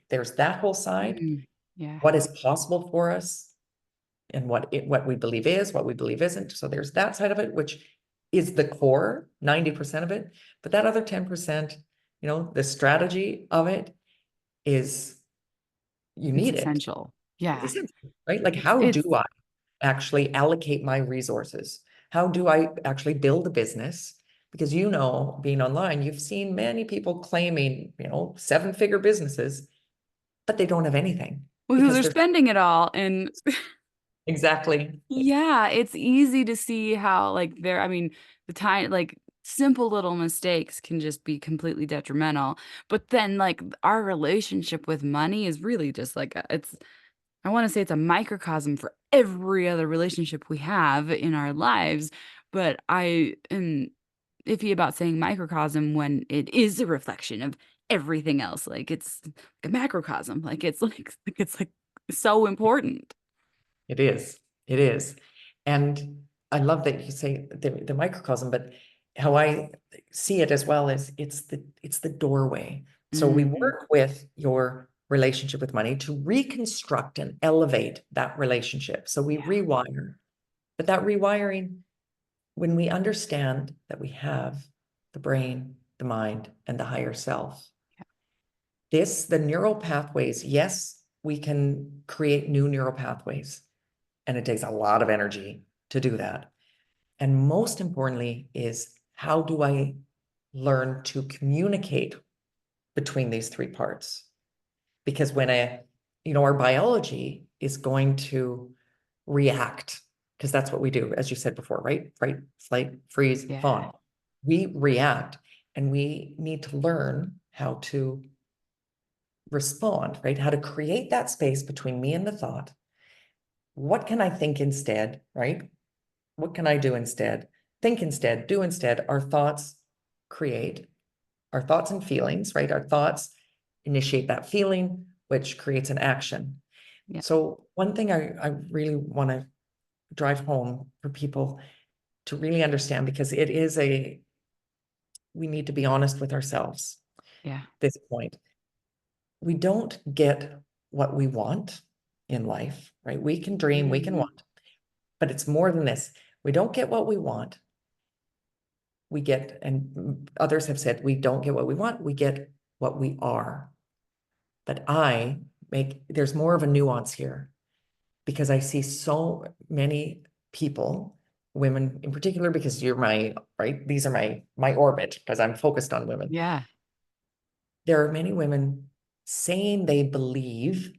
There's that whole side. Mm, yeah. What is possible for us and what we believe is, what we believe isn't. So there's that side of it, which is the core, 90% of it. But that other 10%, the strategy of it is you It's need it. essential. It's Yeah. essential, right? Like, how It's do I actually allocate my resources? How do I actually build a business? Because being online, you've seen many people claiming, seven-figure businesses, but they don't have anything because because they're they're spending it all and exactly. yeah, it's easy to see how I mean, the time simple little mistakes can just be completely detrimental. But then our relationship with money is really just I want to say it's a microcosm for every other relationship we have in our lives, but I am iffy about saying microcosm when it is a reflection of everything else. Like it's like a macrocosm. It's so important. It is. It is. And I love that you say the microcosm, but how I see it as well is it's the doorway. So we Mhm. work with your relationship with money to reconstruct and elevate that relationship. So we Yeah. rewire. But that rewiring, when we understand that we have the brain, the mind, and the higher self, the neural pathways, yes, we can create new neural pathways. And it takes a lot of energy to do that. And most importantly is how do I learn to communicate between these three parts? Because our biology is going to react, because that's what we do, as you said before, right? Fight, flight, freeze, Yeah. fawn. We react, and we need to learn how to respond, right? How to create that space between me and the thought. What can I think instead, right? What can I do instead? Think instead, do instead. Our thoughts create our thoughts and feelings, right? Our thoughts initiate that feeling, which creates an action. Yeah. So one thing I really want to drive home for people to really understand, because it is we need to be honest with ourselves Yeah. at this point. We don't get what we want in life, right? We can dream, we can Mm, want, but it's more than this. We don't get what we want. We get, and others have said, we don't get what we want, we get what we are. But there's more of a nuance here, because I see so many people, women in particular, because right? These are my orbit, because I'm focused on women. yeah. There are many women saying they believe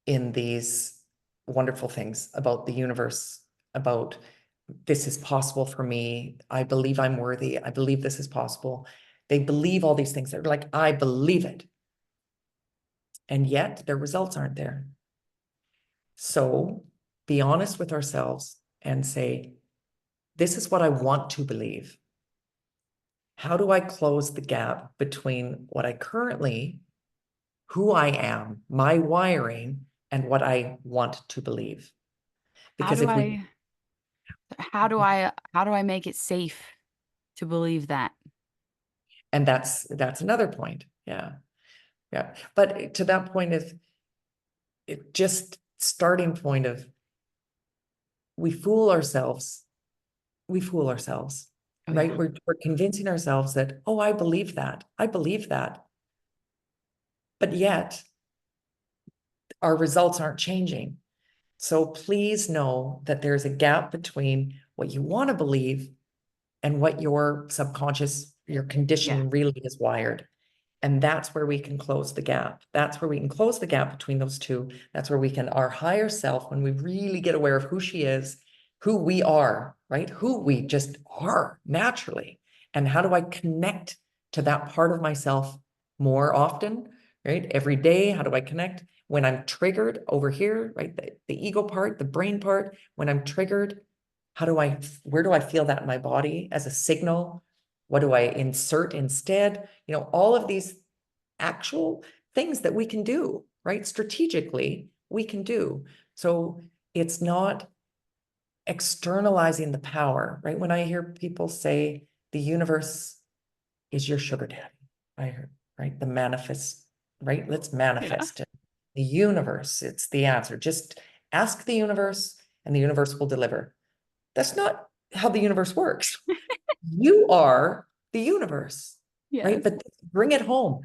in these wonderful things about the universe, about this is possible for me. I believe I'm worthy. I believe this is possible. They believe all these things. They're like, I believe it. And yet their results aren't there. So be honest with ourselves and say, this is what I want to believe. How do I close the gap between what I currently, who I am, my wiring, and what I want to believe? How Because do if we, I how do I make it safe to believe that? and that's another point. Yeah. Yeah. But to that point of it, just starting point of we fool ourselves, we fool ourselves, Oh right? yeah. We're convincing ourselves that, oh, I believe that. I believe that. But yet our results aren't changing. So please know that there's a gap between what you want to believe and what your subconscious, your Yeah. conditioning really is wired. And that's where we can close the gap. That's where we can close the gap between those two. That's where we can, our higher self, when we really get aware of who she is, who we are, right? Who we just are naturally. And how do I connect to that part of myself more often, right? Every day, how do I connect? When I'm triggered over here, right? The ego part, the brain part, when I'm triggered, where do I feel that in my body as a signal? What do I insert instead? All of these actual things that we can do, right? Strategically, we can do. So it's not externalizing the power, right? When I hear people say the universe is your sugar daddy, I heard, right? The manifest, right? Let's Yeah. manifest it. The universe, it's the answer. Just ask the universe and the universe will deliver. That's not how the universe works. You are the universe, right? Yes. But bring it home.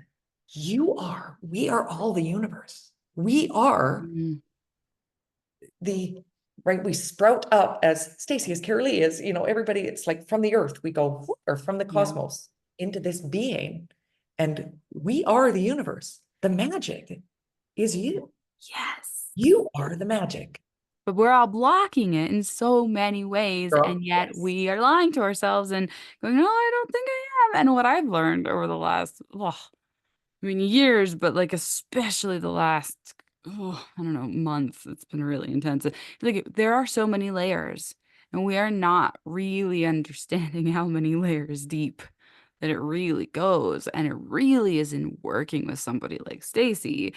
We are all the universe. We are Mm, the, right? We sprout up as Stacy, as Carolee is, everybody, it's like from the earth, we go, or from the yeah. cosmos into this being. And we are the universe. The magic is you. Yes. You are the magic. But we're all blocking it in so many ways, Girl, and yet yes. we are lying to ourselves and going, "No, I don't think I am." And what I've learned over the last, I mean, years, but like especially the last, I don't know, months, it's been really intense. Like there are so many layers, and we are not really understanding how many layers deep that it really goes. And it really is in working with somebody like Stacy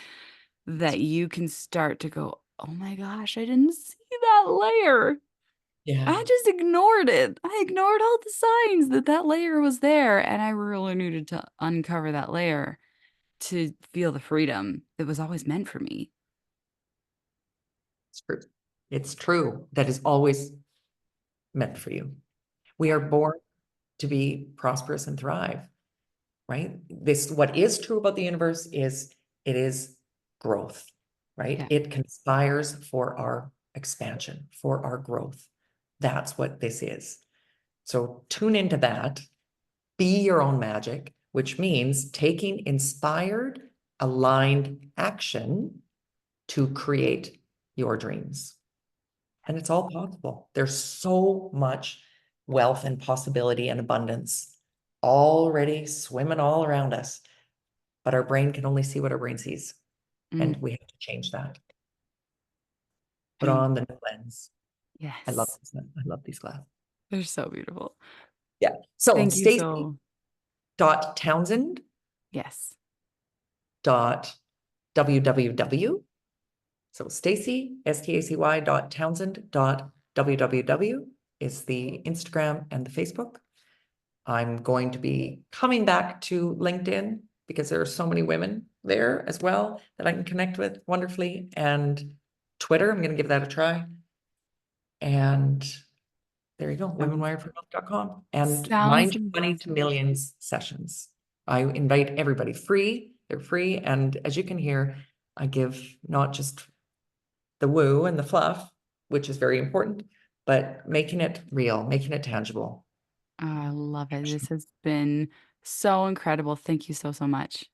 that you can start to go, oh my gosh, I didn't see that layer. I Yeah. just ignored it. I ignored all the signs that that layer was there. And I really needed to uncover that layer to feel the freedom that was always meant for me. It's true. It's true. That is always meant for you. We Yeah. are born to be prosperous and thrive, right? What is true about the universe is it is growth, right? Yeah. It conspires for our expansion, for our growth. That's what this is. So tune into that, be your own magic, which means taking inspired, aligned action to create your dreams. And it's all possible. There's so much wealth and possibility and abundance already swimming all around us. but our brain can only see what our brain sees. And Mm. we have to change that. Put And on the new lens. I love yes, this. I love these glasses. they're so beautiful. Yeah. So Thank you Stacy so. dot Townsend Yes. dot www. So Stacy, Stacy dot Townsend dot www is the Instagram and the Facebook. I'm going to be coming back to LinkedIn because there are so many women there as well that I can connect with wonderfully. And Twitter, I'm going to give that a try. And there you go, Um, womenwiredforhealth.com. And sounds mind your money to amazing. millions sessions. I invite everybody free. They're free. And as you can hear, I give not just the woo and the fluff, which is very important, but making it real, making it tangible. I love it. This has been so incredible. Thank you so, so much.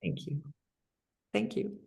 Thank you. Thank you.